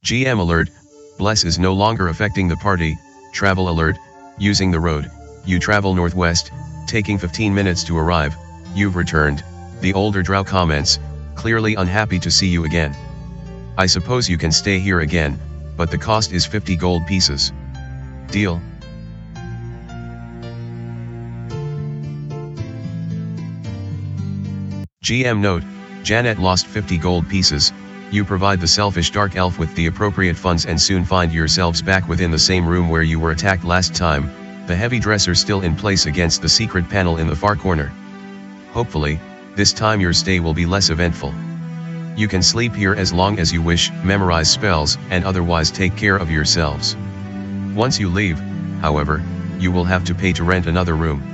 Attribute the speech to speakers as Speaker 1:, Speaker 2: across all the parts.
Speaker 1: GM alert, Bless is no longer affecting the party. Travel alert, using the road, you travel northwest, taking 15 minutes to arrive. You've returned. The older drow comments, clearly unhappy to see you again. I suppose you can stay here again, but the cost is 50 gold pieces. Deal? GM note, Janet lost 50 gold pieces. You provide the selfish dark elf with the appropriate funds and soon find yourselves back within the same room where you were attacked last time, the heavy dresser still in place against the secret panel in the far corner. Hopefully, this time your stay will be less eventful. You can sleep here as long as you wish, memorize spells, and otherwise take care of yourselves. Once you leave, however, you will have to pay to rent another room.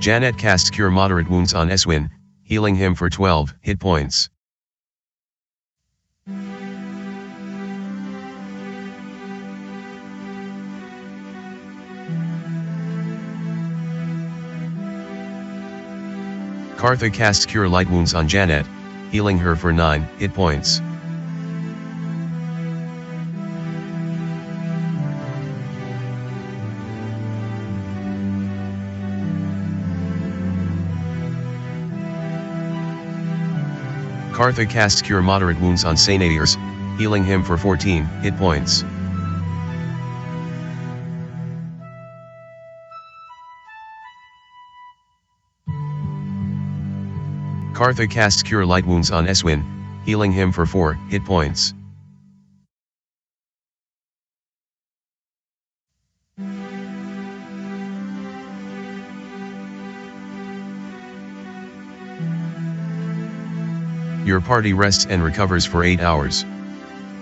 Speaker 1: Janet casts Cure Moderate Wounds on Eswin, healing him for 12 hit points. Kartha casts Cure Light Wounds on Janet, healing her for 9 hit points. Kartha casts Cure Moderate Wounds on Sainadirs, healing him for 14 hit points. Kartha casts Cure Light Wounds on Eswin, healing him for 4 hit points. Your party rests and recovers for 8 hours.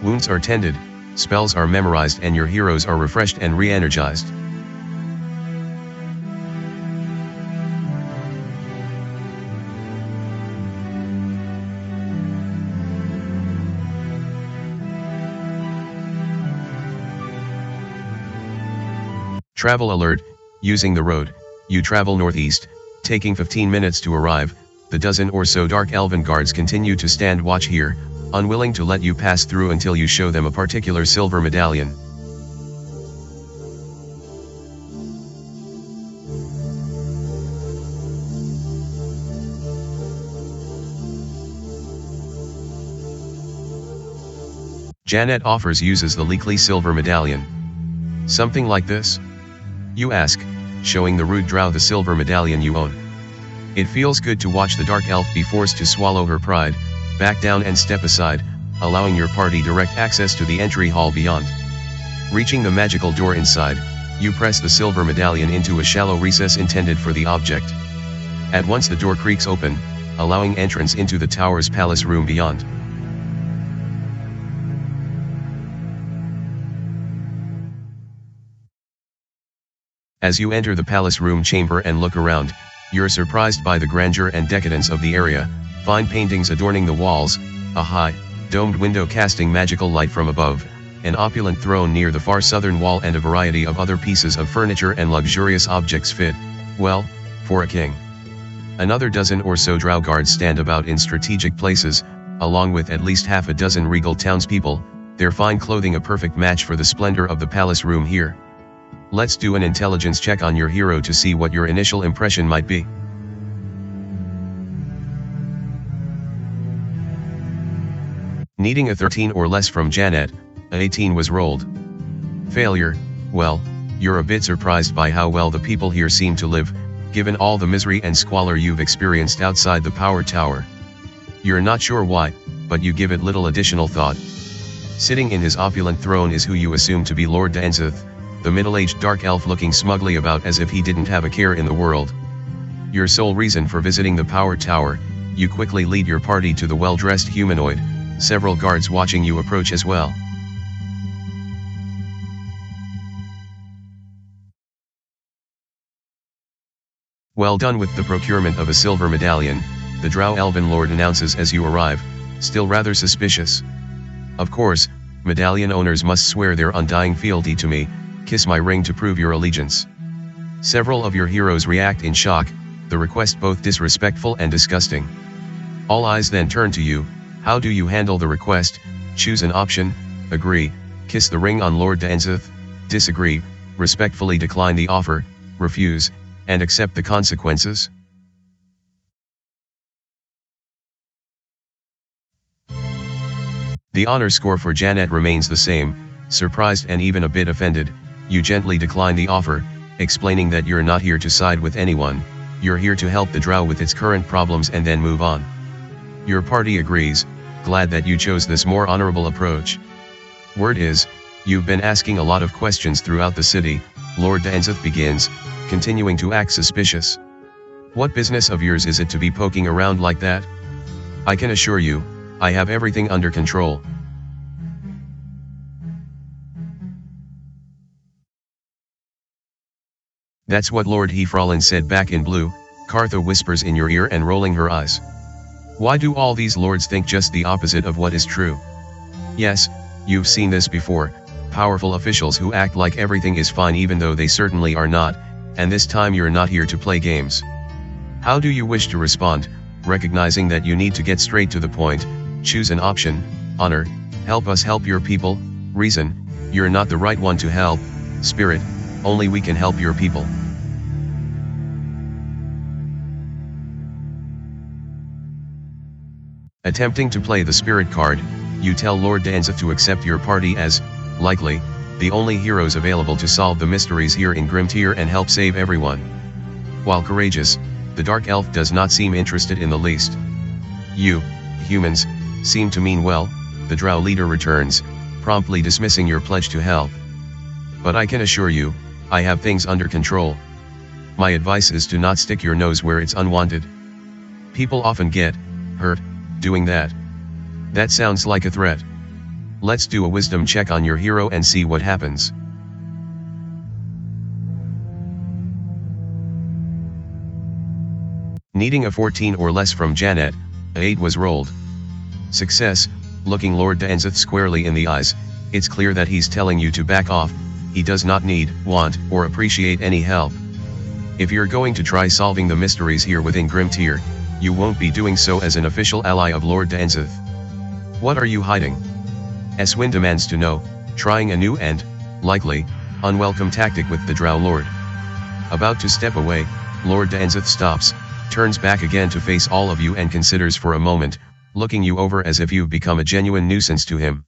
Speaker 1: Wounds are tended, spells are memorized, and your heroes are refreshed and re-energized. Travel alert, using the road, you travel northeast, taking 15 minutes to arrive. The dozen or so dark elven guards continue to stand watch here, unwilling to let you pass through until you show them a particular silver medallion. Janet uses the Lyclea silver medallion. Something like this? You ask, showing the rude drow the silver medallion you own. It feels good to watch the dark elf be forced to swallow her pride, back down and step aside, allowing your party direct access to the entry hall beyond. Reaching the magical door inside, you press the silver medallion into a shallow recess intended for the object. At once the door creaks open, allowing entrance into the tower's palace room beyond. As you enter the palace room chamber and look around, you're surprised by the grandeur and decadence of the area. Fine paintings adorning the walls, a high, domed window casting magical light from above, an opulent throne near the far southern wall, and a variety of other pieces of furniture and luxurious objects fit, well, for a king. Another dozen or so drow guards stand about in strategic places, along with at least half a dozen regal townspeople, their fine clothing a perfect match for the splendor of the palace room here. Let's do an intelligence check on your hero to see what your initial impression might be. Needing a 13 or less from Janet, a 18 was rolled. Failure, well, you're a bit surprised by how well the people here seem to live, given all the misery and squalor you've experienced outside the power tower. You're not sure why, but you give it little additional thought. Sitting in his opulent throne is who you assume to be Lord Daenzeth, the middle-aged dark elf looking smugly about as if he didn't have a care in the world. Your sole reason for visiting the power tower, you quickly lead your party to the well-dressed humanoid, several guards watching you approach as well. Well done with the procurement of a silver medallion, the drow elven lord announces as you arrive, Still rather suspicious. Of course, medallion owners must swear their undying fealty to me, kiss my ring to prove your allegiance. Several of your heroes react in shock, the request both disrespectful and disgusting. All eyes then turn to you. How do you handle the request? Choose an option: agree, kiss the ring on Lord Daenzeth; disagree, respectfully decline the offer; refuse, and accept the consequences. The honor score for Janet remains the same. Surprised and even a bit offended, you gently decline the offer, explaining that you're not here to side with anyone, you're here to help the drow with its current problems and then move on. Your party agrees, glad that you chose this more honorable approach. Word is, you've been asking a lot of questions throughout the city. Lord Daenzeth begins, continuing to act suspicious. What business of yours is it to be poking around like that? I can assure you, I have everything under control. That's what Lord Hefralin said back in blue, Cartha whispers in your ear and rolling her eyes. Why do all these lords think just the opposite of what is true? Yes, you've seen this before, powerful officials who act like everything is fine even though they certainly are not, and this time you're not here to play games. How do you wish to respond, recognizing that you need to get straight to the point? Choose an option: honor, help us help your people; reason, you're not the right one to help; spirit, only we can help your people. Attempting to play the spirit card, you tell Lord Daenzeth to accept your party as, Lyclea, the only heroes available to solve the mysteries here in Grim-Tir and help save everyone. While courageous, the Dark Elf does not seem interested in the least. You, humans, seem to mean well, the drow leader returns, promptly dismissing your pledge to help. But I can assure you, I have things under control. My advice is to not stick your nose where it's unwanted. People often get hurt doing that. That sounds like a threat. Let's do a wisdom check on your hero and see what happens. Needing a 14 or less from Janet, a 8 was rolled. Success. Looking Lord Daenzeth squarely in the eyes, it's clear that he's telling you to back off. He does not need, want, or appreciate any help. If you're going to try solving the mysteries here within Grim-Tir, you won't be doing so as an official ally of Lord Daenzeth. What are you hiding? Eswin demands to know, trying a new and, likely, unwelcome tactic with the Drow Lord. About to step away, Lord Daenzeth stops, turns back again to face all of you and considers for a moment, looking you over as if you've become a genuine nuisance to him.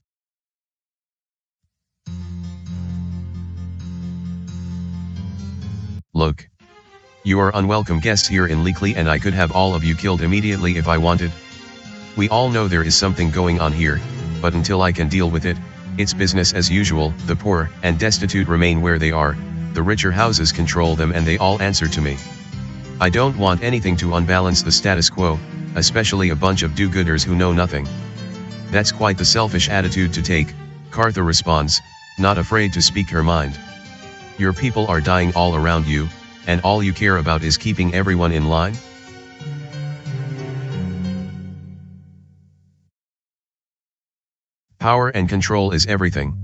Speaker 1: Look. You are unwelcome guests here in Lyclea and I could have all of you killed immediately if I wanted. We all know there is something going on here, but until I can deal with it, it's business as usual. The poor and destitute remain where they are, the richer houses control them and they all answer to me. I don't want anything to unbalance the status quo, especially a bunch of do-gooders who know nothing. That's quite the selfish attitude to take, Cartha responds, not afraid to speak her mind. Your people are dying all around you, and all you care about is keeping everyone in line? Power and control is everything.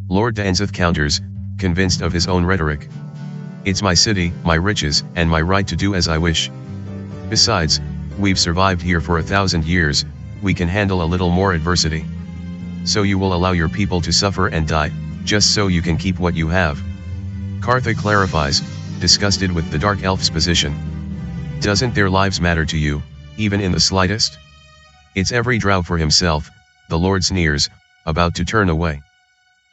Speaker 1: Lord Daenzeth counters, convinced of his own rhetoric. It's my city, my riches, and my right to do as I wish. Besides, we've survived here for 1,000 years, we can handle a little more adversity. So you will allow your people to suffer and die, just so you can keep what you have. Cartha clarifies, disgusted with the Dark Elf's position. Doesn't their lives matter to you, even in the slightest? It's every drow for himself, the Lord sneers, about to turn away.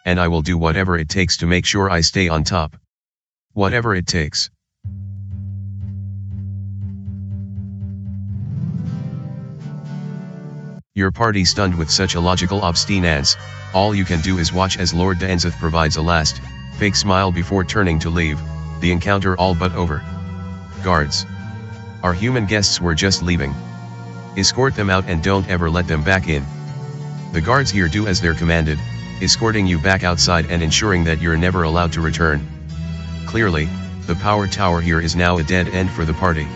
Speaker 1: And I will do whatever it takes to make sure I stay on top. Whatever it takes. Your party stunned with such illogical obstinance, all you can do is watch as Lord Daenzeth provides a last, fake smile before turning to leave, the encounter all but over. Guards. Our human guests were just leaving. Escort them out and don't ever let them back in. The guards here do as they're commanded, escorting you back outside and ensuring that you're never allowed to return. Clearly, the power tower here is now a dead end for the party.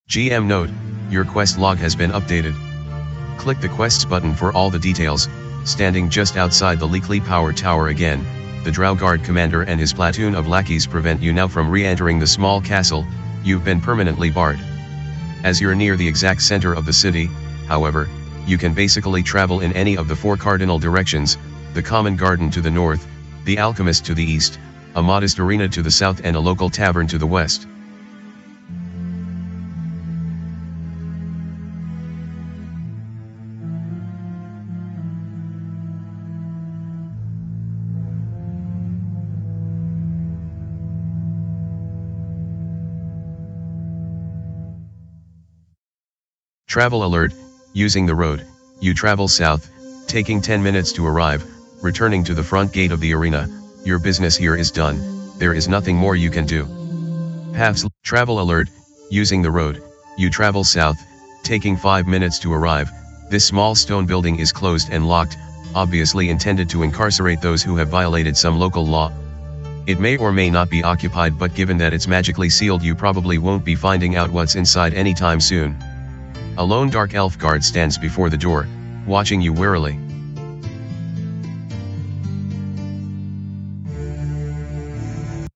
Speaker 1: GM note, your quest log has been updated. Click the quests button for all the details. Standing just outside the Lyclea power tower again, the Drow Guard commander and his platoon of lackeys prevent you now from re-entering the small castle. You've been permanently barred. As you're near the exact center of the city, however, you can basically travel in any of the 4 cardinal directions: the common garden to the north, the alchemist to the east, a modest arena to the south, and a local tavern to the west. Travel alert, using the road, you travel south, taking 10 minutes to arrive, returning to the front gate of the arena. Your business here is done, there is nothing more you can do. Paths. Travel alert, using the road, you travel south, taking 5 minutes to arrive. This small stone building is closed and locked, obviously intended to incarcerate those who have violated some local law. It may or may not be occupied, but given that it's magically sealed, you probably won't be finding out what's inside anytime soon. A lone dark elf guard stands before the door, watching you warily.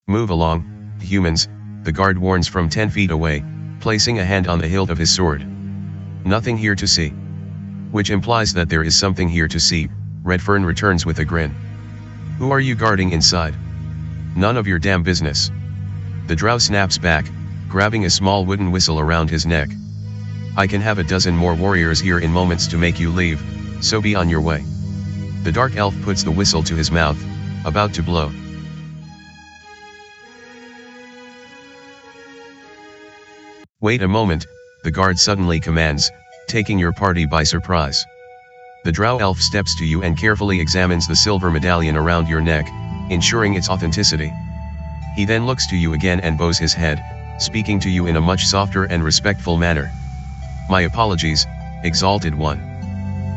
Speaker 1: Move along, humans, the guard warns from 10 feet away, placing a hand on the hilt of his sword. Nothing here to see. Which implies that there is something here to see. Redfern returns with a grin. Who are you guarding inside? None of your damn business. The drow snaps back, grabbing a small wooden whistle around his neck. I can have a dozen more warriors here in moments to make you leave, so be on your way. The dark elf puts the whistle to his mouth, about to blow. Wait a moment, the guard suddenly commands, taking your party by surprise. The drow elf steps to you and carefully examines the silver medallion around your neck, ensuring its authenticity. He then looks to you again and bows his head, speaking to you in a much softer and respectful manner. My apologies, Exalted One.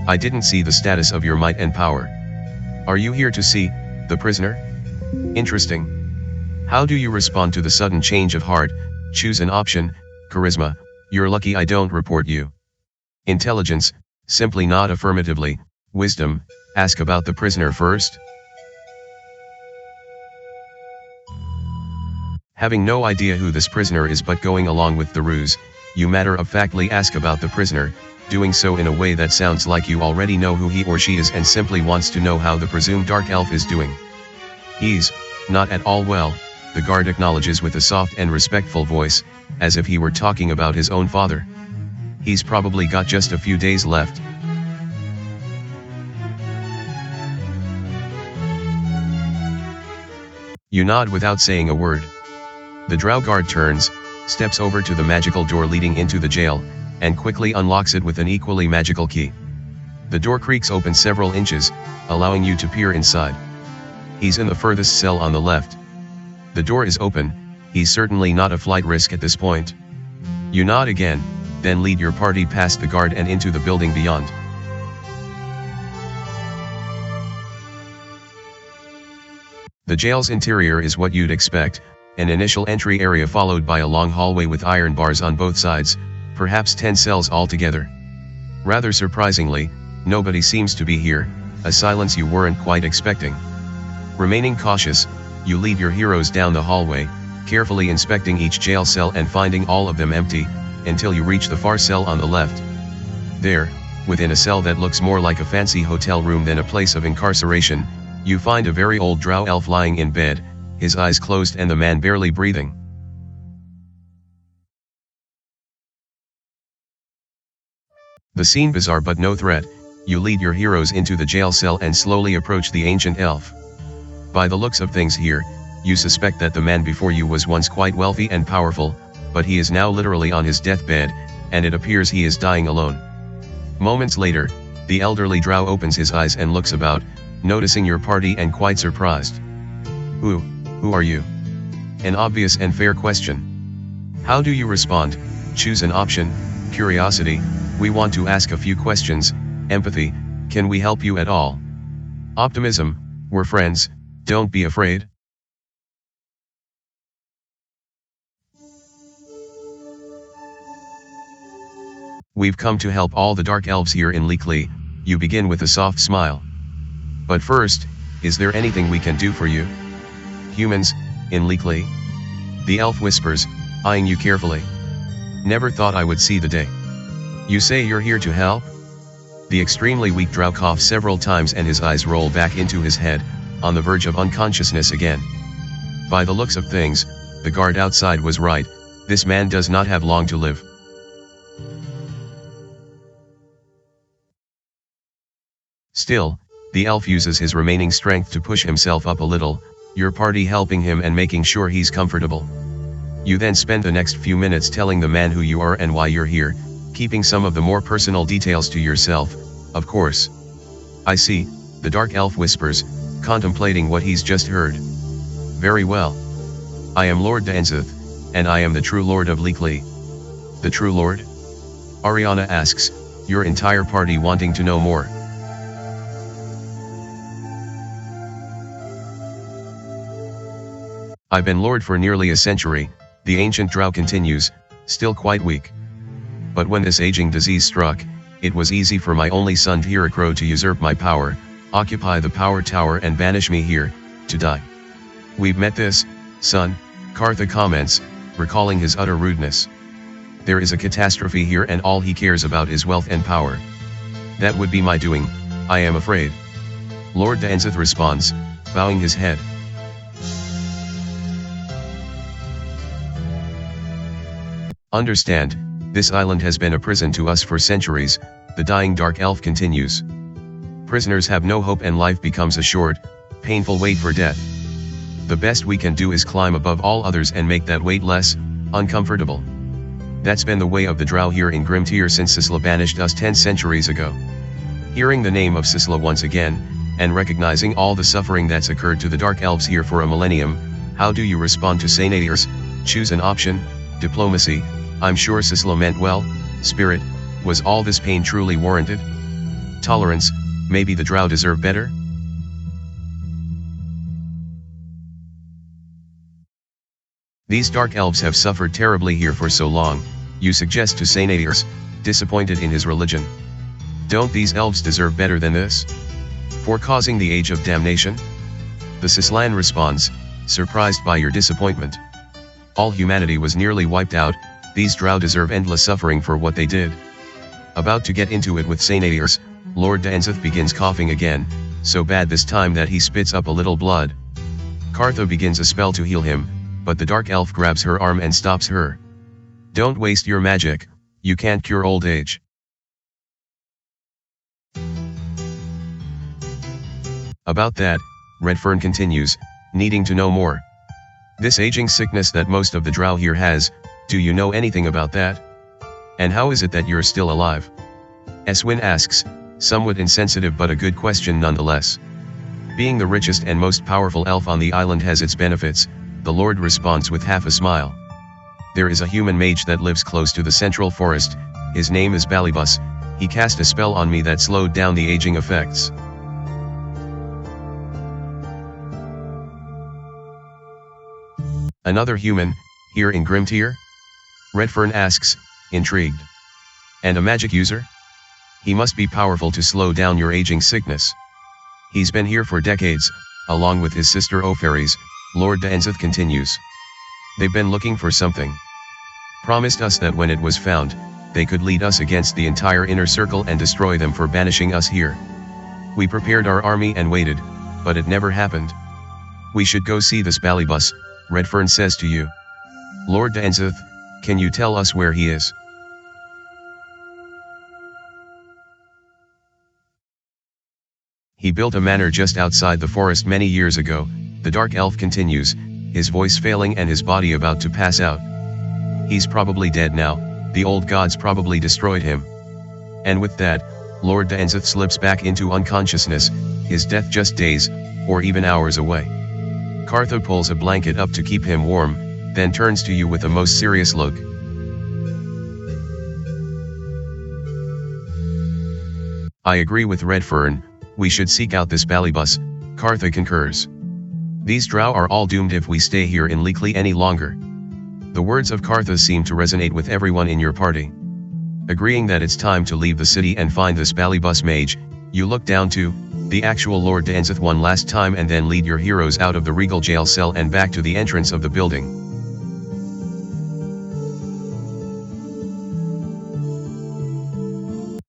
Speaker 1: I didn't see the status of your might and power. Are you here to see the prisoner? Interesting. How do you respond to the sudden change of heart? Choose an option. Charisma, you're lucky I don't report you. Intelligence, simply nod affirmatively. Wisdom, ask about the prisoner first. Having no idea who this prisoner is but going along with the ruse, you matter-of-factly ask about the prisoner, doing so in a way that sounds like you already know who he or she is and simply wants to know how the presumed dark elf is doing. He's not at all well, the guard acknowledges with a soft and respectful voice, as if he were talking about his own father. He's probably got just a few days left. You nod without saying a word. The drow guard turns, steps over to the magical door leading into the jail, and quickly unlocks it with an equally magical key. The door creaks open several inches, allowing you to peer inside. He's in the furthest cell on the left. The door is open, he's certainly not a flight risk at this point. You nod again, then lead your party past the guard and into the building beyond. The jail's interior is what you'd expect, an initial entry area followed by a long hallway with iron bars on both sides, perhaps 10 cells altogether. Rather surprisingly, nobody seems to be here, a silence you weren't quite expecting. Remaining cautious, you lead your heroes down the hallway, carefully inspecting each jail cell and finding all of them empty, until you reach the far cell on the left. There, within a cell that looks more like a fancy hotel room than a place of incarceration, you find a very old drow elf lying in bed, his eyes closed and the man barely breathing. The scene bizarre but no threat, you lead your heroes into the jail cell and slowly approach the ancient elf. By the looks of things here, you suspect that the man before you was once quite wealthy and powerful, but he is now literally on his deathbed, and it appears he is dying alone. Moments later, the elderly drow opens his eyes and looks about, noticing your party and quite surprised. Who are you? An obvious and fair question. How do you respond? Choose an option. Curiosity, we want to ask a few questions. Empathy, can we help you at all? Optimism, we're friends, don't be afraid. We've come to help all the dark elves here in Lyclea, you begin with a soft smile. But first, is there anything we can do for you? Humans, in Lyclea? The elf whispers, eyeing you carefully. Never thought I would see the day. You say you're here to help? The extremely weak drow coughs several times and his eyes roll back into his head, on the verge of unconsciousness again. By the looks of things, the guard outside was right, this man does not have long to live. Still, the elf uses his remaining strength to push himself up a little, your party helping him and making sure he's comfortable. You then spend the next few minutes telling the man who you are and why you're here, keeping some of the more personal details to yourself, of course. I see, the dark elf whispers, contemplating what he's just heard. Very well. I am Lord Daenzeth, and I am the true Lord of Lyclea. The true Lord? Ariana asks, your entire party wanting to know more. I've been Lord for nearly a century, the ancient drow continues, still quite weak. But when this aging disease struck, it was easy for my only son Tiracro to usurp my power, occupy the power tower and banish me here, to die. We've met this, son, Kartha comments, recalling his utter rudeness. There is a catastrophe here and all he cares about is wealth and power. That would be my doing, I am afraid. Lord Daenzeth responds, bowing his head. Understand, this island has been a prison to us for centuries, the dying dark elf continues. Prisoners have no hope and life becomes a short, painful wait for death. The best we can do is climb above all others and make that wait less uncomfortable. That's been the way of the drow here in Grim-Tir since Lyclea banished us 10 centuries ago. Hearing the name of Lyclea once again, and recognizing all the suffering that's occurred to the dark elves here for a millennium, how do you respond to Sainadirs? Choose an option. Diplomacy. I'm sure Lyclea meant well. Spirit. Was all this pain truly warranted? Tolerance. Maybe the drow deserve better? These dark elves have suffered terribly here for so long, you suggest to Sainadirs, disappointed in his religion. Don't these elves deserve better than this? For causing the age of damnation? The Sislan responds, surprised by your disappointment. All humanity was nearly wiped out, these drow deserve endless suffering for what they did. About to get into it with Sainadirs, Lord Daenzeth begins coughing again, so bad this time that he spits up a little blood. Kartha begins a spell to heal him, but the dark elf grabs her arm and stops her. Don't waste your magic, you can't cure old age. About that, Redfern continues, needing to know more. This aging sickness that most of the drow here has, do you know anything about that? And how is it that you're still alive? Eswin asks, somewhat insensitive but a good question nonetheless. Being the richest and most powerful elf on the island has its benefits, the Lord responds with half a smile. There is a human mage that lives close to the central forest, his name is Balybus, he cast a spell on me that slowed down the aging effects. Another human, here in Grim-Tir? Redfern asks, intrigued. And a magic user? He must be powerful to slow down your aging sickness. He's been here for decades, along with his sister Oferes, Lord Daenzeth continues. They've been looking for something. Promised us that when it was found, they could lead us against the entire inner circle and destroy them for banishing us here. We prepared our army and waited, but it never happened. We should go see this Balybus, Redfern says to you. Lord Daenzeth, can you tell us where he is? He built a manor just outside the forest many years ago, the dark elf continues, his voice failing and his body about to pass out. He's probably dead now, the old gods probably destroyed him. And with that, Lord Daenzeth slips back into unconsciousness, his death just days, or even hours away. Kartha pulls a blanket up to keep him warm, then turns to you with a most serious look. I agree with Redfern, we should seek out this Balybus, Kartha concurs. These drow are all doomed if we stay here in Lyclea any longer. The words of Kartha seem to resonate with everyone in your party. Agreeing that it's time to leave the city and find this Ballybus mage, you look down to the actual Lord Danzith one last time and then lead your heroes out of the regal jail cell and back to the entrance of the building.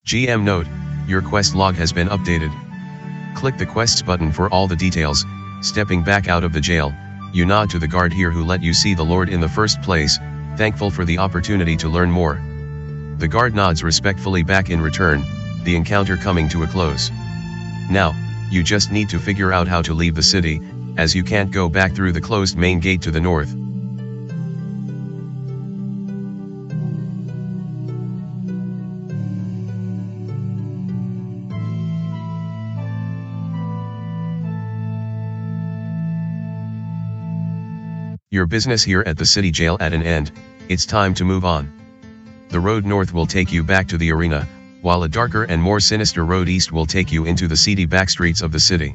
Speaker 1: GM note, your quest log has been updated. Click the quests button for all the details. Stepping back out of the jail, you nod to the guard here who let you see the Lord in the first place, thankful for the opportunity to learn more. The guard nods respectfully back in return, the encounter coming to a close. Now, you just need to figure out how to leave the city, as you can't go back through the closed main gate to the north. Your business here at the city jail at an end, it's time to move on. The road north will take you back to the arena, while a darker and more sinister road east will take you into the seedy backstreets of the city.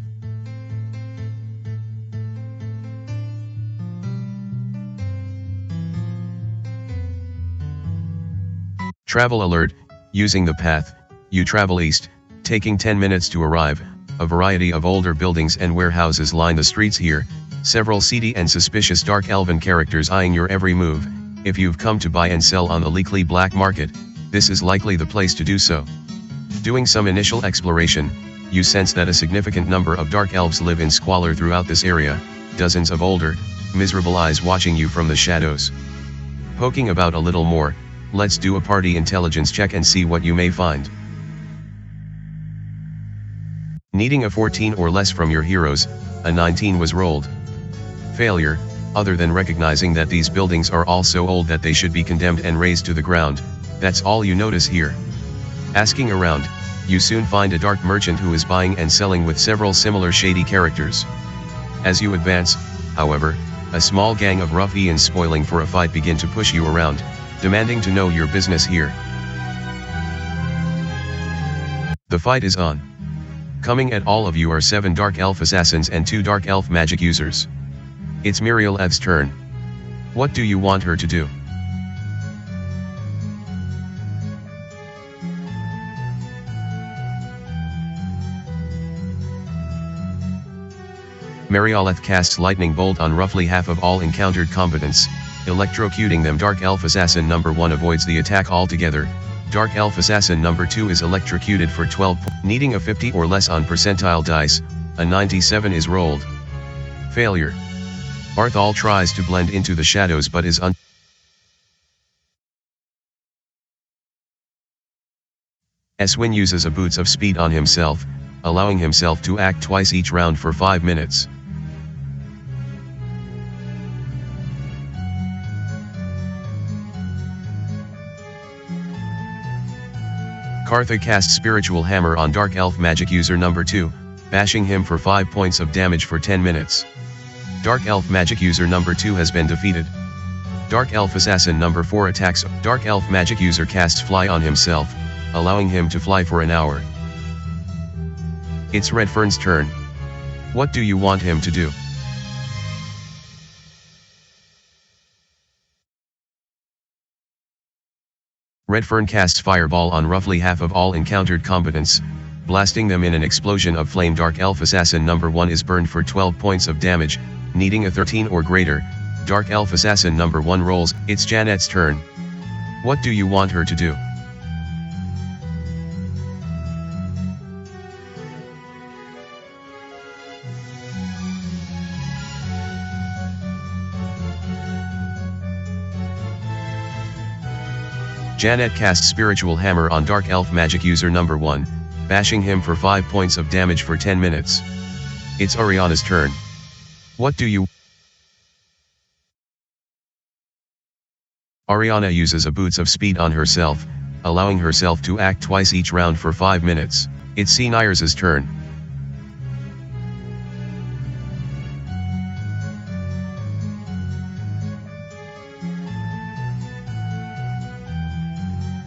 Speaker 1: Travel alert, using the path, you travel east, taking 10 minutes to arrive. A variety of older buildings and warehouses line the streets here, several seedy and suspicious dark elven characters eyeing your every move. If you've come to buy and sell on the Lyclea black market, this is likely the place to do so. Doing some initial exploration, you sense that a significant number of dark elves live in squalor throughout this area, dozens of older, miserable eyes watching you from the shadows. Poking about a little more, let's do a party intelligence check and see what you may find. Needing a 14 or less from your heroes, a 19 was rolled. Failure, other than recognizing that these buildings are all so old that they should be condemned and razed to the ground, that's all you notice here. Asking around, you soon find a dark merchant who is buying and selling with several similar shady characters. As you advance, however, a small gang of ruffians spoiling for a fight begin to push you around, demanding to know your business here. The fight is on. Coming at all of you are 7 dark elf assassins and 2 dark elf magic users. It's Muriel's turn. What do you want her to do? Marioleth casts Lightning Bolt on roughly half of all encountered combatants, electrocuting them. Dark Elf Assassin number 1 avoids the attack altogether. Dark Elf Assassin number 2 is electrocuted for 12 points. Needing a 50 or less on percentile dice, a 97 is rolled. Failure. Barthol tries to blend into the shadows but is Eswin uses a Boots of Speed on himself, allowing himself to act twice each round for 5 minutes. Kartha casts Spiritual Hammer on Dark Elf Magic user number 2, bashing him for 5 points of damage for 10 minutes. Dark Elf Magic user number 2 has been defeated. Dark Elf Assassin number 4 attacks. Dark Elf Magic user casts Fly on himself, allowing him to fly for an hour. It's Redfern's turn. What do you want him to do? Redfern casts Fireball on roughly half of all encountered combatants, blasting them in an explosion of flame. Dark Elf Assassin number 1 is burned for 12 points of damage, needing a 13 or greater. Dark Elf Assassin number 1 rolls. It's Janet's turn. What do you want her to do? Janet casts Spiritual Hammer on Dark Elf Magic user number 1, bashing him for 5 points of damage for 10 minutes. It's Ariana's turn. What do you... Ariana uses a Boots of Speed on herself, allowing herself to act twice each round for 5 minutes. It's Senires's turn.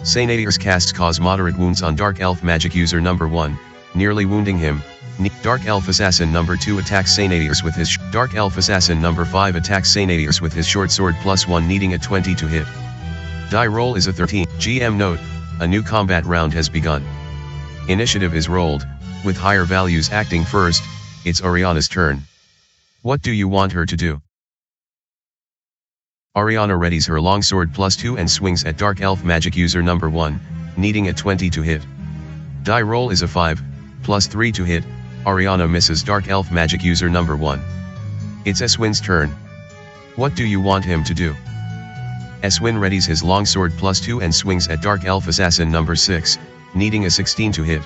Speaker 1: Sainadius casts Cause Moderate Wounds on Dark Elf Magic user number 1, nearly wounding him. Dark Elf Assassin number 2 attacks Sainadius with his Dark Elf Assassin number 5 attacks Sainadius with his short sword +1, needing a 20 to hit. Die roll is a 13. GM note, A new combat round has begun. Initiative is rolled, with higher values acting first. It's Ariana's turn. What do you want her to do? Ariana readies her longsword +2 and swings at Dark Elf magic user number 1, needing a 20 to hit. Die roll is a 5, +3 to hit. Ariana misses Dark Elf magic user number 1. It's Eswin's turn. What do you want him to do? Eswin readies his longsword +2 and swings at Dark Elf assassin number 6, needing a 16 to hit.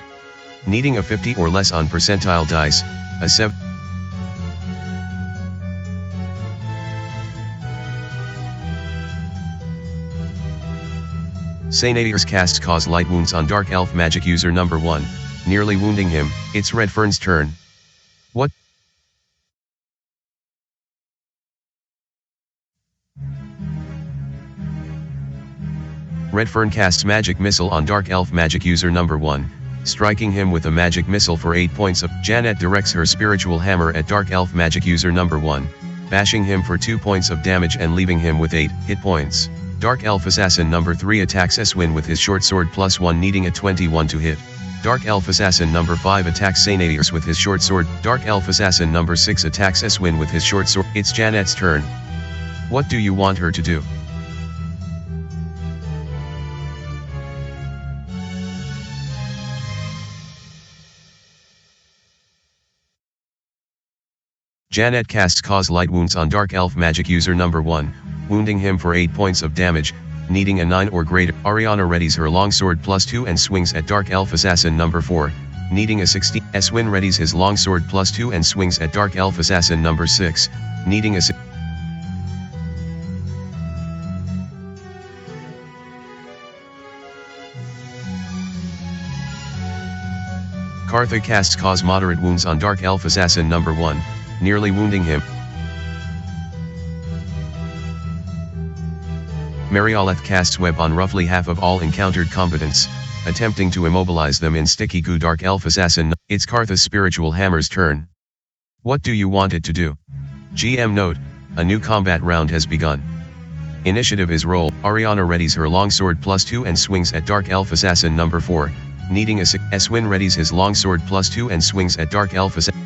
Speaker 1: Needing a 50 or less on percentile dice, a 7. Sainadius casts cause light wounds on Dark Elf magic user number 1, nearly wounding him. It's Redfern's turn. What? Redfern casts magic missile on Dark Elf magic user number 1, striking him with a magic missile for 8 points of. Janet directs her spiritual hammer at Dark Elf magic user number 1, bashing him for 2 points of damage and leaving him with 8 hit points. Dark Elf assassin number 3 attacks Eswin with his short sword +1, needing a 21 to hit. Dark Elf assassin number 5 attacks Sainadius with his short sword. Dark Elf assassin number 6 attacks Eswin with his short sword. It's Janet's turn. What do you want her to do? Janet casts cause light wounds on Dark Elf magic user number 1, wounding him for 8 points of damage, needing a 9 or greater. Ariana readies her longsword +2 and swings at Dark Elf assassin number 4, needing a 16. Eswin readies his longsword +2 and swings at Dark Elf assassin number 6, needing a 6. Kartha casts cause moderate wounds on Dark Elf assassin number 1, nearly wounding him. Marioleth casts web on roughly half of all encountered combatants, attempting to immobilize them in sticky goo. Dark Elf assassin. It's Kartha's spiritual hammer's turn. What do you want it to do? GM note, a new combat round has begun. Initiative is rolled. Ariana readies her longsword +2 and swings at Dark Elf assassin number 4, needing a 6. Eswin readies his longsword +2 and swings at Dark Elf assassin.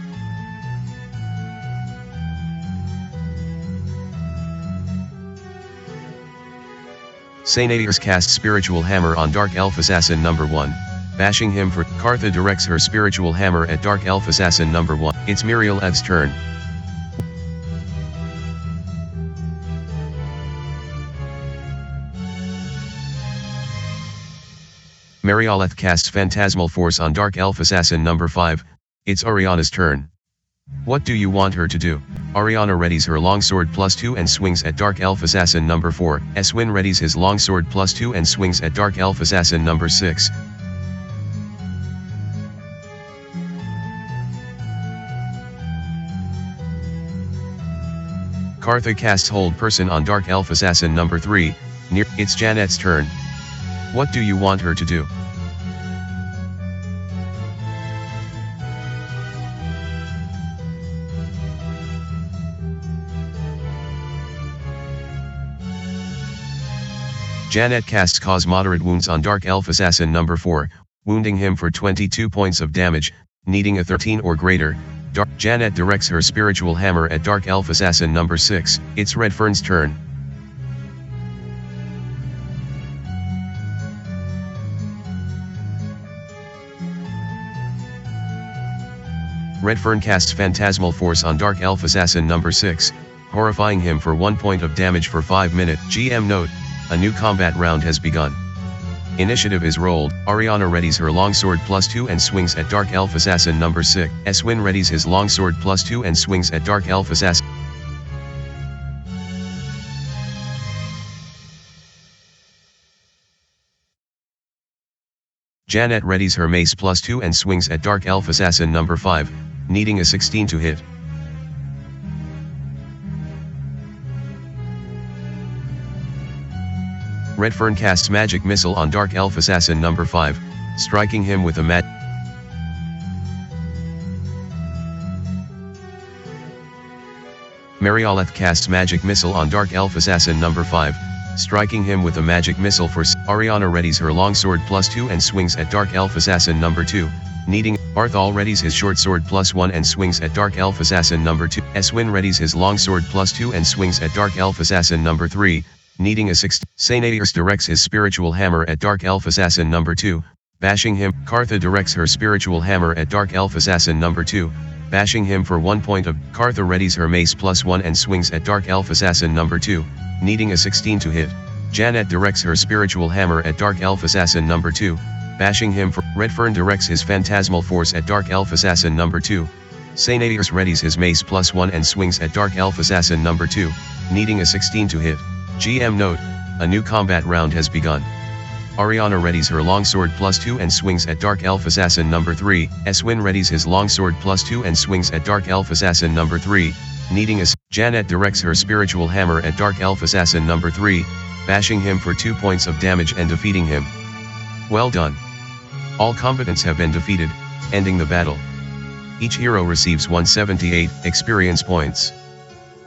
Speaker 1: Sainadius casts spiritual hammer on Dark Elf assassin number 1, bashing him for. Kartha directs her spiritual hammer at Dark Elf assassin number 1. It's Murieleth's turn. Marioleth casts phantasmal force on Dark Elf assassin number 5. It's Ariana's turn. What do you want her to do? Ariana readies her longsword +2 and swings at Dark Elf assassin number 4. Eswin readies his longsword +2 and swings at Dark Elf assassin number 6. Kartha casts hold person on Dark Elf assassin number 3. It's Janet's turn. What do you want her to do? Janet casts cause moderate wounds on Dark Elf assassin number 4, wounding him for 22 points of damage, needing a 13 or greater. Janet directs her spiritual hammer at Dark Elf assassin number 6. It's Redfern's turn. Redfern casts phantasmal force on Dark Elf assassin number 6, horrifying him for 1 point of damage for 5 minutes. GM note, a new combat round has begun. Initiative is rolled. Ariana readies her longsword +2 and swings at Dark Elf assassin number 6. Eswin readies his longsword +2 and swings at Dark Elf assassin. Janet readies her mace +2 and swings at Dark Elf assassin number 5, needing a 16 to hit. Redfern casts magic missile on Dark Elf assassin number 5, striking him with a Marioleth casts magic missile on Dark Elf assassin number 5, striking him with a magic missile for Ariana readies her longsword +2 and swings at Dark Elf Assassin number 2, needing Arthal readies his short sword +1 and swings at Dark Elf Assassin number 2. Eswin readies his longsword +2 and swings at Dark Elf Assassin number 3, needing a 6. Sainairs directs his spiritual hammer at Dark Elf Assassin number 2, bashing him. Kartha directs her spiritual hammer at Dark Elf Assassin number 2, bashing him for 1 point of. Kartha readies her mace +1 and swings at Dark Elf Assassin number 2, needing a 16 to hit. Janet directs her spiritual hammer at Dark Elf Assassin number 2, bashing him for. Redfern directs his phantasmal force at Dark Elf Assassin number 2. Sainairs readies his mace +1 and swings at Dark Elf Assassin number 2, needing a 16 to hit. GM note, a new combat round has begun. Ariana readies her longsword +2 and swings at Dark Elf Assassin number 3. Eswin readies his longsword +2 and swings at Dark Elf Assassin number 3, needing a. Janet directs her spiritual hammer at Dark Elf Assassin number 3, bashing him for 2 points of damage and defeating him. Well done. All combatants have been defeated, ending the battle. Each hero receives 178 experience points.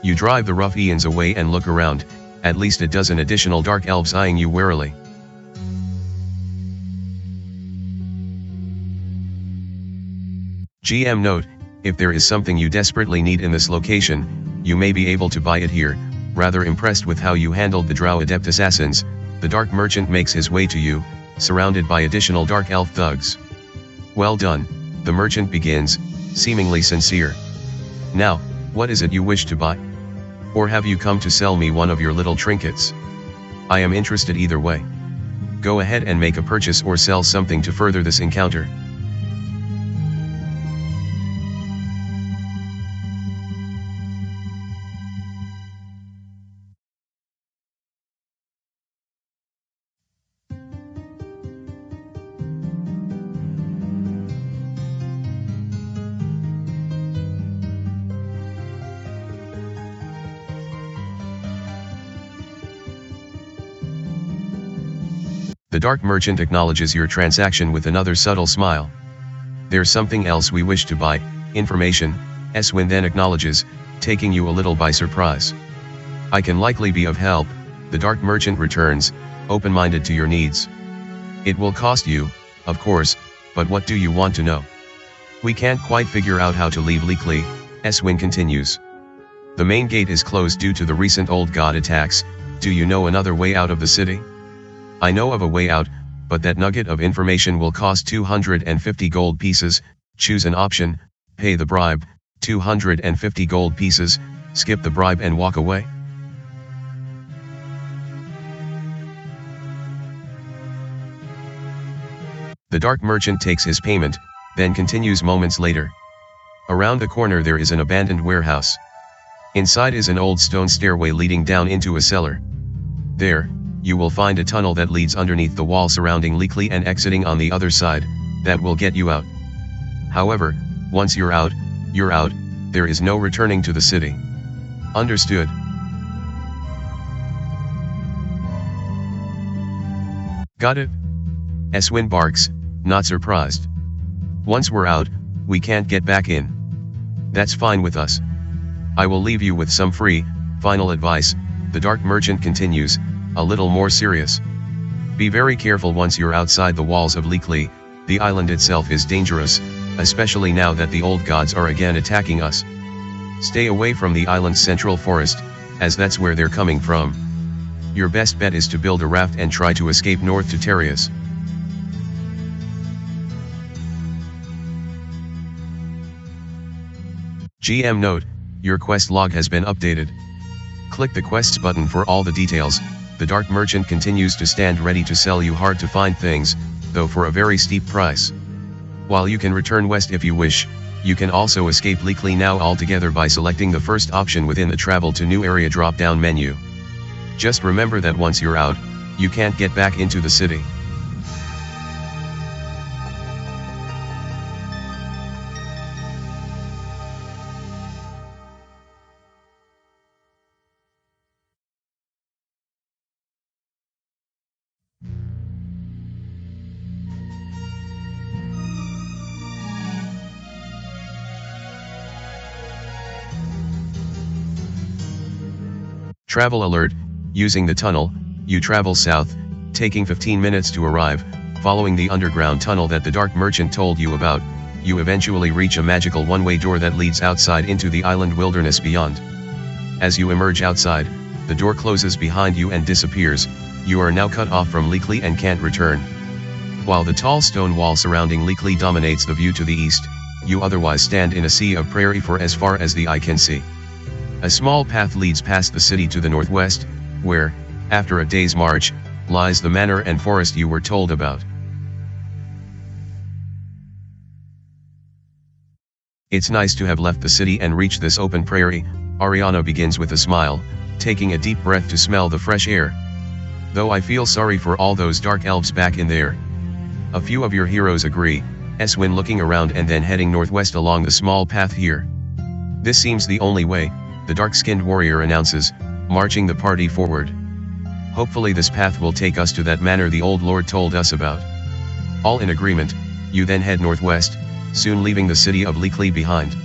Speaker 1: You drive the rough Ians away and look around, at least a dozen additional dark elves eyeing you warily. GM note, if there is something you desperately need in this location, you may be able to buy it here. Rather impressed with how you handled the Drow Adept Assassins, the Dark Merchant makes his way to you, surrounded by additional Dark Elf thugs. Well done, the merchant begins, seemingly sincere. Now, what is it you wish to buy? Or have you come to sell me one of your little trinkets? I am interested either way. Go ahead and make a purchase or sell something to further this encounter. The Dark Merchant acknowledges your transaction with another subtle smile. There's something else we wish to buy, information, Eswin then acknowledges, taking you a little by surprise. I can likely be of help, the Dark Merchant returns, open-minded to your needs. It will cost you, of course, but what do you want to know? We can't quite figure out how to leave Lyclea, Eswin continues. The main gate is closed due to the recent old god attacks. Do you know another way out of the city? I know of a way out, but that nugget of information will cost 250 gold pieces. Choose an option, pay the bribe, 250 gold pieces, skip the bribe and walk away. The Dark Merchant takes his payment, then continues moments later. Around the corner there is an abandoned warehouse. Inside is an old stone stairway leading down into a cellar. There, you will find a tunnel that leads underneath the wall surrounding Lyclea and exiting on the other side, that will get you out. However, once you're out, there is no returning to the city. Understood? Got it? Eswin barks, not surprised. Once we're out, we can't get back in. That's fine with us. I will leave you with some free, final advice, the Dark Merchant continues, a little more serious. Be very careful once you're outside the walls of Lyclea. The island itself is dangerous, especially now that the old gods are again attacking us. Stay away from the island's central forest, as that's where they're coming from. Your best bet is to build a raft and try to escape north to Terius. GM note, your quest log has been updated. Click the quests button for all the details. The Dark Merchant continues to stand ready to sell you hard to find things, though for a very steep price. While you can return west if you wish, you can also escape Lyclea now altogether by selecting the first option within the Travel to New Area drop-down menu. Just remember that once you're out, you can't get back into the city. Travel alert, using the tunnel, You travel south, taking 15 minutes to arrive. Following the underground tunnel that the dark merchant told you about, you eventually reach a magical one-way door that leads outside into the island wilderness beyond. As you emerge outside, the door closes behind you and disappears. You are now cut off from Lyclea and can't return. While the tall stone wall surrounding Lyclea dominates the view to the east, you otherwise stand in a sea of prairie for as far as the eye can see. A small path leads past the city to the northwest, where, after a day's march, lies the manor and forest you were told about. It's nice to have left the city and reached this open prairie. Ariana begins with a smile, taking a deep breath to smell the fresh air. Though I feel sorry for all those dark elves back in there. A few of your heroes agree, when looking around and then heading northwest along the small path here. This seems the only way, the dark-skinned warrior announces, marching the party forward. Hopefully this path will take us to that manor the old lord told us about. All in agreement, you then head northwest, soon leaving the city of Lyclea behind.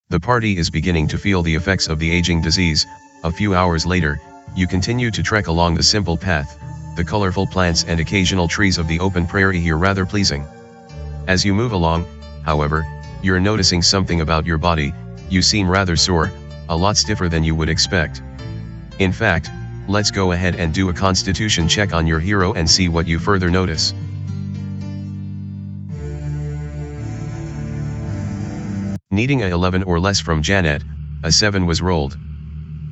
Speaker 1: The party is beginning to feel the effects of the aging disease. A few hours later, you continue to trek along the simple path, the colorful plants and occasional trees of the open prairie here rather pleasing. As you move along, however, you're noticing something about your body. You seem rather sore, a lot stiffer than you would expect. In fact, let's go ahead and do a constitution check on your hero and see what you further notice. Needing a 11 or less from Janet, a 7 was rolled.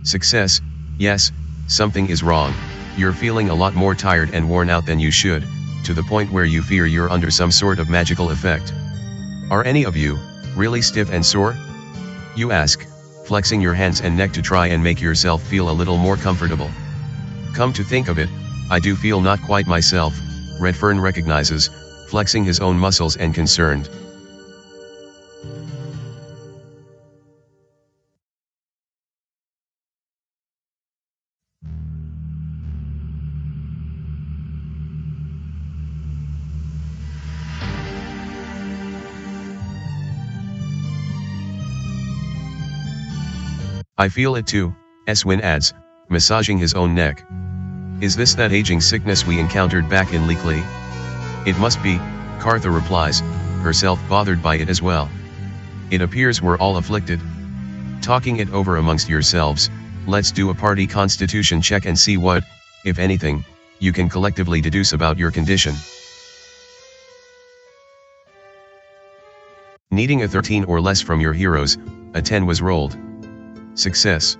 Speaker 1: Success. Yes, something is wrong. You're feeling a lot more tired and worn out than you should, to the point where you fear you're under some sort of magical effect. Are any of you really stiff and sore? You ask, flexing your hands and neck to try and make yourself feel a little more comfortable. Come to think of it, I do feel not quite myself, Redfern recognizes, flexing his own muscles and concerned. I feel it too, Eswin adds, massaging his own neck. Is this that aging sickness we encountered back in Lyclea? It must be, Cartha replies, herself bothered by it as well. It appears we're all afflicted. Talking it over amongst yourselves, let's do a party constitution check and see what, if anything, you can collectively deduce about your condition. Needing a 13 or less from your heroes, a 10 was rolled. Success.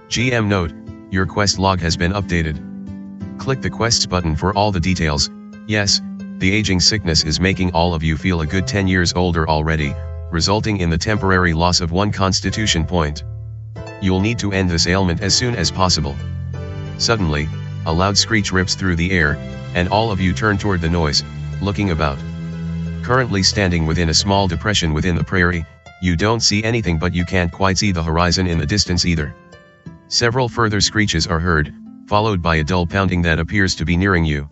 Speaker 1: GM note, your quest log has been updated. Click the quests button for all the details. Yes, the aging sickness is making all of you feel a good 10 years older already, resulting in the temporary loss of 1 constitution point. You'll need to end this ailment as soon as possible. Suddenly, a loud screech rips through the air, and all of you turn toward the noise, looking about. Currently standing within a small depression within the prairie, you don't see anything, but you can't quite see the horizon in the distance either. Several further screeches are heard, followed by a dull pounding that appears to be nearing you.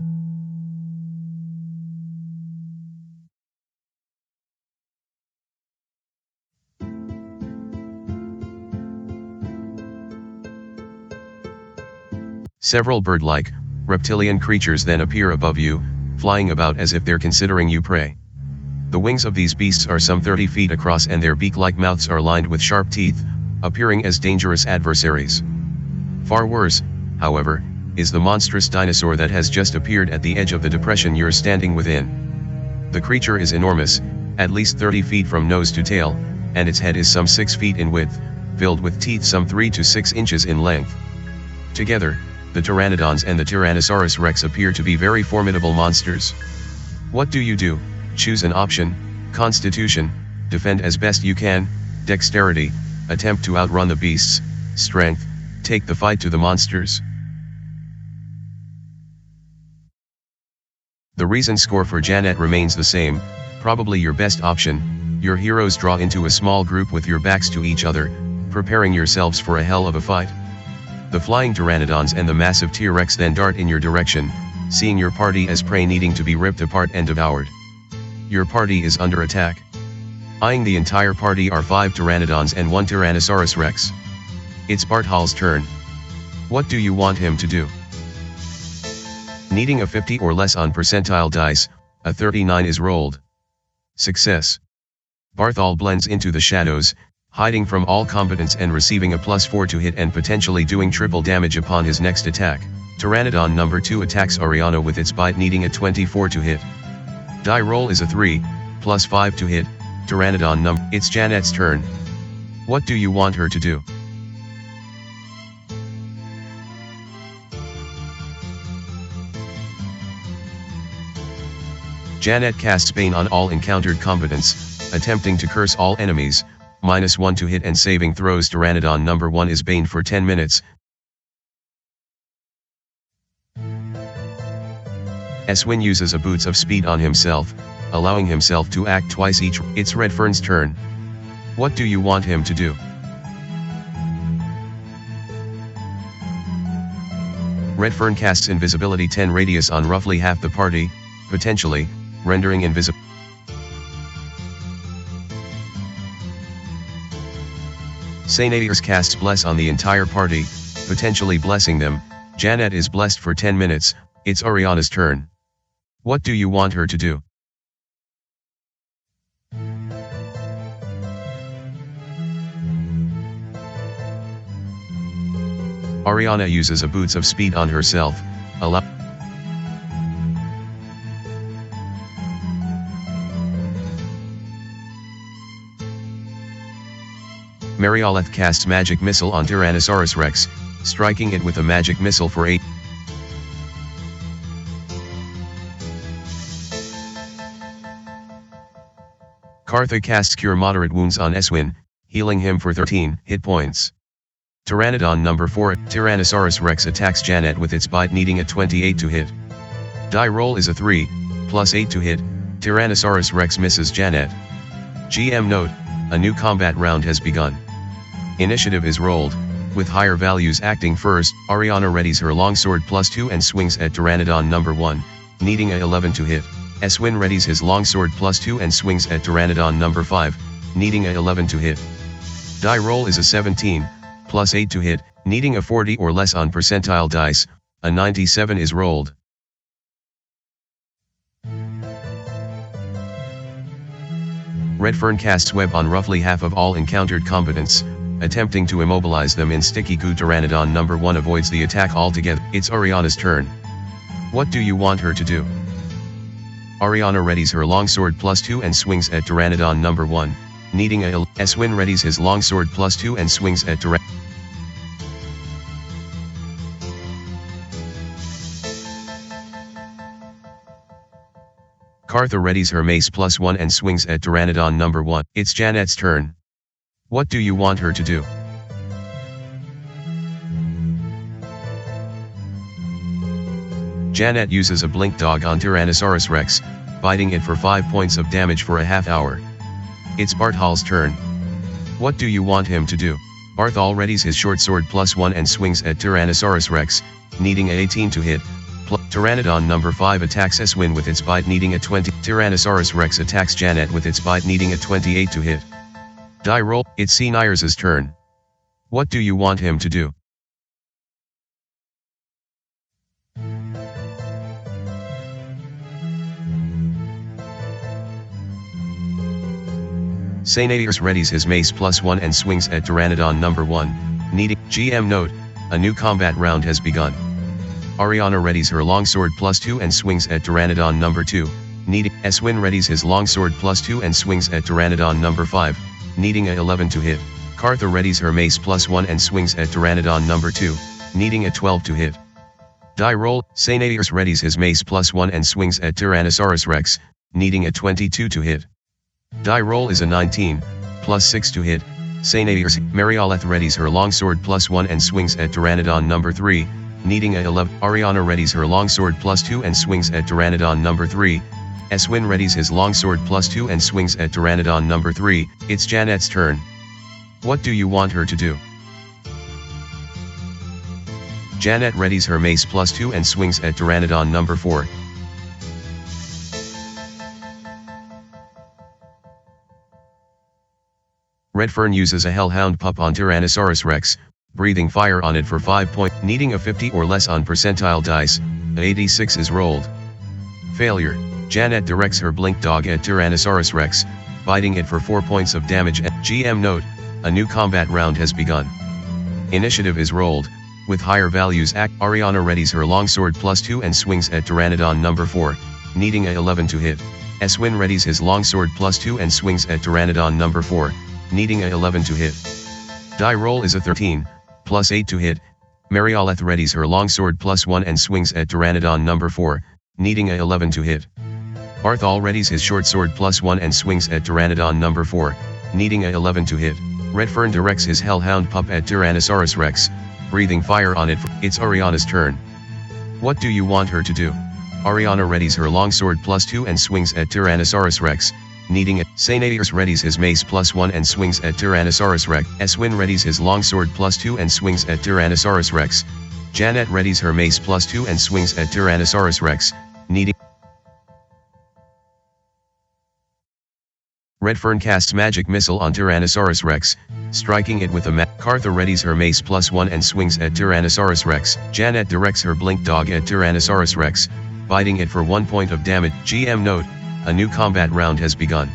Speaker 1: Several bird-like, reptilian creatures then appear above you, flying about as if they're considering you prey. The wings of these beasts are some 30 feet across and their beak-like mouths are lined with sharp teeth, appearing as dangerous adversaries. Far worse, however, is the monstrous dinosaur that has just appeared at the edge of the depression you're standing within. The creature is enormous, at least 30 feet from nose to tail, and its head is some 6 feet in width, filled with teeth some 3 to 6 inches in length. Together, the pteranodons and the Tyrannosaurus rex appear to be very formidable monsters. What do? Choose an option: Constitution, defend as best you can; Dexterity, attempt to outrun the beasts; Strength, take the fight to the monsters. The reason score for Janet remains the same, probably your best option. Your heroes draw into a small group with your backs to each other, preparing yourselves for a hell of a fight. The flying pteranodons and the massive T-Rex then dart in your direction, seeing your party as prey needing to be ripped apart and devoured. Your party is under attack. Eyeing the entire party are 5 pteranodons and 1 Tyrannosaurus Rex. It's Barthol's turn. What do you want him to do? Needing a 50 or less on percentile dice, a 39 is rolled. Success. Barthol blends into the shadows, hiding from all combatants and receiving a +4 to hit and potentially doing triple damage upon his next attack. Pteranodon number 2 attacks Ariana with its bite, needing a 24 to hit. Die roll is a 3, +5 to hit. Pteranodon number. It's Janet's turn. What do you want her to do? Janet casts Bane on all encountered combatants, attempting to curse all enemies, -1 to hit and saving throws. Pteranodon number 1 is Bane for 10 minutes. Eswin uses a Boots of Speed on himself, allowing himself to act twice each. It's Redfern's turn. What do you want him to do? Redfern casts Invisibility 10 radius on roughly half the party, potentially rendering invisible. Sainairs casts Bless on the entire party, potentially blessing them. Janet is blessed for 10 minutes, it's Ariana's turn. What do you want her to do? Ariana uses a Boots of Speed on herself, Marioleth casts Magic Missile on Tyrannosaurus Rex, striking it with a Magic Missile for 8. Kartha casts Cure Moderate Wounds on Eswin, healing him for 13 hit points. Pteranodon number 4, Tyrannosaurus Rex attacks Janet with its bite, needing a 28 to hit. Die roll is a 3, +8 to hit. Tyrannosaurus Rex misses Janet. GM note, a new combat round has begun. Initiative is rolled, with higher values acting first. Ariana readies her longsword +2 and swings at Pteranodon number 1, needing a 11 to hit. Eswin readies his longsword +2 and swings at Pteranodon number 5, needing a 11 to hit. Die roll is a 17, +8 to hit, needing a 40 or less on percentile dice, a 97 is rolled. Redfern casts Web on roughly half of all encountered combatants, attempting to immobilize them in sticky goo. Pteranodon number 1 avoids the attack altogether. It's Ariana's turn. What do you want her to do? Ariana readies her longsword +2 and swings at Pteranodon number 1, needing a. Eswin readies his longsword +2 and swings at Pteranodon. Kartha readies her mace +1 and swings at Pteranodon number 1. It's Janet's turn. What do you want her to do? Janet uses a Blink Dog on Tyrannosaurus Rex, biting it for 5 points of damage for a half hour. It's Barthol's turn. What do you want him to do? Barthol readies his short sword +1 and swings at Tyrannosaurus Rex, needing a 18 to hit. Pteranodon number 5 attacks Eswin with its bite, needing a 20. Tyrannosaurus Rex attacks Janet with its bite, needing a 28 to hit. Die roll. It's Sainairs' turn. What do you want him to do? Sainairs readies his mace +1 and swings at Pteranodon number 1, needing. GM note, a new combat round has begun. Ariana readies her longsword +2 and swings at Pteranodon number 2, needing. Eswin readies his longsword +2 and swings at Pteranodon number 5, needing a 11 to hit. Kartha readies her mace +1 and swings at Pteranodon number 2, needing a 12 to hit. Die roll. Sainairs readies his mace +1 and swings at Tyrannosaurus Rex, needing a 22 to hit. Die roll is a 19, +6 to hit. Sainairs. Marioleth readies her longsword +1 and swings at Pteranodon number 3, needing a 11. Ariana readies her longsword +2 and swings at Pteranodon number 3. Eswin readies his longsword +2 and swings at Pteranodon number 3. It's Janet's turn. What do you want her to do? Janet readies her mace +2 and swings at Pteranodon number 4. Redfern uses a Hellhound Pup on Tyrannosaurus Rex, breathing fire on it for 5 points, needing a 50 or less on percentile dice, a 86 is rolled. Failure, Janet directs her blink dog at Tyrannosaurus Rex, biting it for 4 points of damage and GM note, a new combat round has begun. Initiative is rolled, with higher values Ariana readies her longsword +2 and swings at Pteranodon number 4, needing a 11 to hit. Eswin readies his longsword +2 and swings at Pteranodon number 4, needing a 11 to hit. Die roll is a 13, +8 to hit. Marioleth readies her longsword +1 and swings at Pteranodon number 4, needing a 11 to hit. Arthal readies his short sword +1 and swings at Pteranodon number 4, needing a 11 to hit. Redfern directs his Hellhound pup at Tyrannosaurus Rex, breathing fire on it. It's Ariana's turn. What do you want her to do? Ariana readies her longsword +2 and swings at Tyrannosaurus Rex, needing it. Sainairs readies his mace +1 and swings at Tyrannosaurus Rex. Eswin readies his longsword +2 and swings at Tyrannosaurus Rex. Janet readies her mace +2 and swings at Tyrannosaurus Rex, needing. Redfern casts Magic Missile on Tyrannosaurus Rex, striking it with a Cartha readies her mace +1 and swings at Tyrannosaurus Rex. Janet directs her blink dog at Tyrannosaurus Rex, biting it for 1 point of damage. GM note, a new combat round has begun.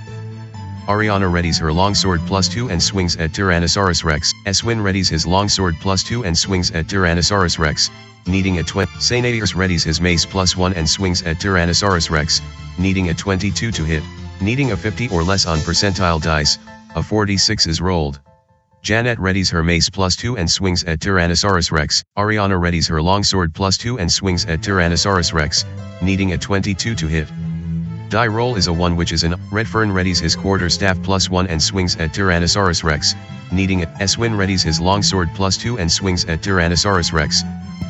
Speaker 1: Ariana readies her longsword +2 and swings at Tyrannosaurus Rex. Eswin readies his longsword +2 and swings at Tyrannosaurus Rex, needing a 20. Sainairs readies his mace +1 and swings at Tyrannosaurus Rex, needing a 22 to hit. Needing a 50 or less on percentile dice, a 46 is rolled. Janet readies her mace +2 and swings at Tyrannosaurus Rex. Ariana readies her longsword +2 and swings at Tyrannosaurus Rex, needing a 22 to hit. Die roll is a 1, which is an. Redfern readies his quarterstaff +1 and swings at Tyrannosaurus Rex, needing it. Eswin readies his longsword +2 and swings at Tyrannosaurus Rex.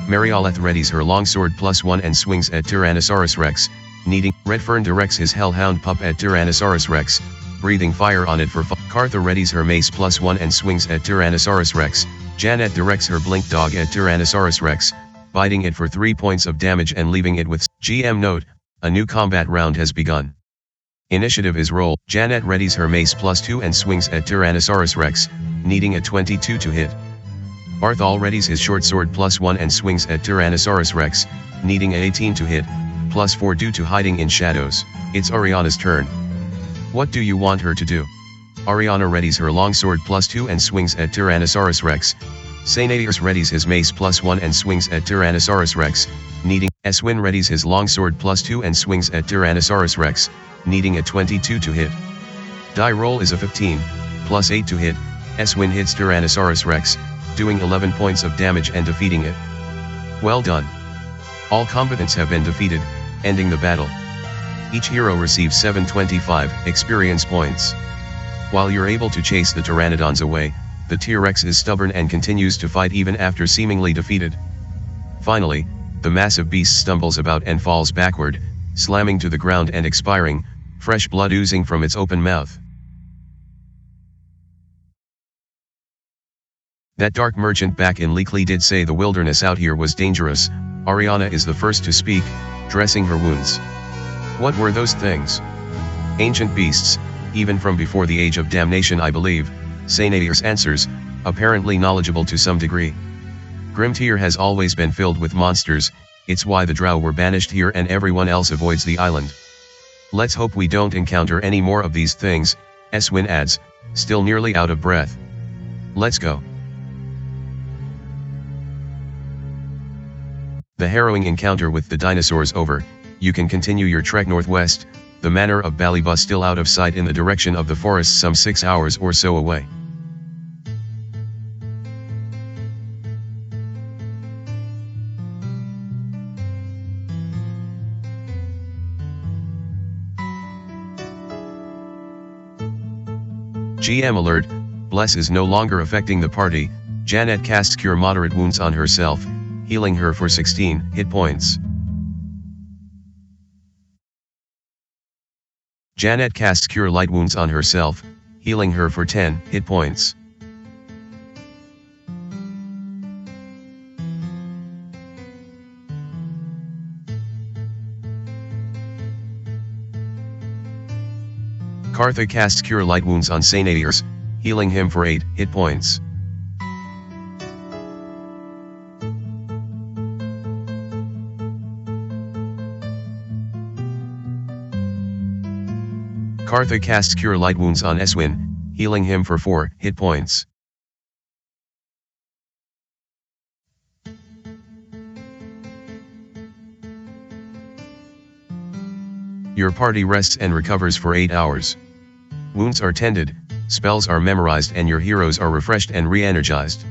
Speaker 1: Marioleth readies her longsword +1 and swings at Tyrannosaurus Rex, needing. Redfern directs his Hellhound pup at Tyrannosaurus Rex, breathing fire on it for 5. Cartha readies her mace +1 and swings at Tyrannosaurus Rex. Janet directs her blink dog at Tyrannosaurus Rex, biting it for 3 points of damage and leaving it with. GM note, a new combat round has begun. Initiative is rolled. Janet readies her mace +2 and swings at Tyrannosaurus Rex, needing a 22 to hit. Arthal readies his short sword +1 and swings at Tyrannosaurus Rex, needing a 18 to hit, +4 due to hiding in shadows. It's Ariana's turn. What do you want her to do? Ariana readies her longsword +2 and swings at Tyrannosaurus Rex. Sainairs readies his mace +1 and swings at Tyrannosaurus Rex, needing. Eswin readies his longsword +2 and swings at Tyrannosaurus Rex, needing a 22 to hit. Die roll is a 15, +8 to hit. Eswin hits Tyrannosaurus Rex, doing 11 points of damage and defeating it. Well done. All combatants have been defeated, ending the battle. Each hero receives 725 experience points. While you're able to chase the Pteranodons away, the T-Rex is stubborn and continues to fight even after seemingly defeated. Finally, the massive beast stumbles about and falls backward, slamming to the ground and expiring, fresh blood oozing from its open mouth. That dark merchant back in Lyclea did say the wilderness out here was dangerous. Ariana is the first to speak, dressing her wounds. What were those things? Ancient beasts, even from before the Age of Damnation, I believe, Sainairs answers, apparently knowledgeable to some degree. Grim-Tir has always been filled with monsters, it's why the drow were banished here and everyone else avoids the island. Let's hope we don't encounter any more of these things, Eswin adds, still nearly out of breath. Let's go. The harrowing encounter with the dinosaurs over, you can continue your trek northwest, the manor of Ballyba still out of sight in the direction of the forest some 6 hours or so away. GM alert, Bless is no longer affecting the party. Janet casts Cure Moderate Wounds on herself, healing her for 16 hit points. Janet casts Cure Light Wounds on herself, healing her for 10 hit points. Cartha casts Cure Light Wounds on Sainairs, healing him for 8 hit points. Kartha casts Cure Light Wounds on Eswin, healing him for 4 hit points. Your party rests and recovers for 8 hours. Wounds are tended, spells are memorized and your heroes are refreshed and re-energized.